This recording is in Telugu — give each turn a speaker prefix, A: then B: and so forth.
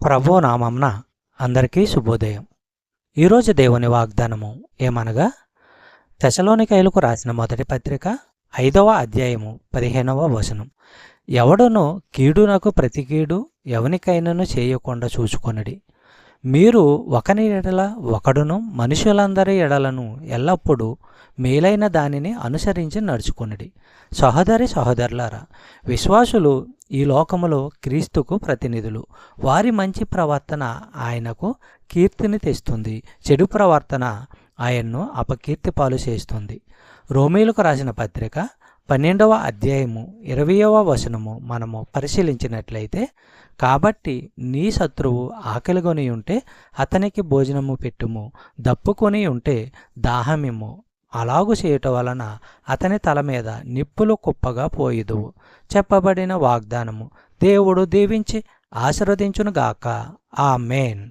A: ప్రభు నామంన అందరికీ శుభోదయం. ఈరోజు దేవుని వాగ్దానము ఏమనగా, తెసలోనికైలకు రాసిన మొదటి పత్రిక 5వ అధ్యాయము 15వ వచనం. ఎవడును కీడునకు ప్రతి కీడు ఎవనికైనను చేయకుండా చూచుకొనడి. మీరు ఒకని ఎడల ఒకడును మనుషులందరి ఎడలను ఎల్లప్పుడూ మేలైన దానిని అనుసరించి నడుచుకొనడి. సహోదరులారా, విశ్వాసులు ఈ లోకములో క్రీస్తుకు ప్రతినిధులు. వారి మంచి ప్రవర్తన ఆయనకు కీర్తిని తెస్తుంది, చెడు ప్రవర్తన ఆయన్ను అపకీర్తి పాలు చేస్తుంది. రోమీలకు రాసిన పత్రిక 12వ అధ్యాయము 20వ వచనము మనము పరిశీలించినట్లయితే, కాబట్టి నీ శత్రువు ఆకలిగొని ఉంటే అతనికి భోజనము పెట్టుము, దప్పుకొని ఉంటే దాహమిమ్ము. అలాగు చేయటం వలన అతని తల మీద నిప్పులు కుప్పగా పోయిదువు. చెప్పబడిన వాగ్దానము దేవుడు దీవించి ఆశీర్వదించునుగాక. ఆమేన్.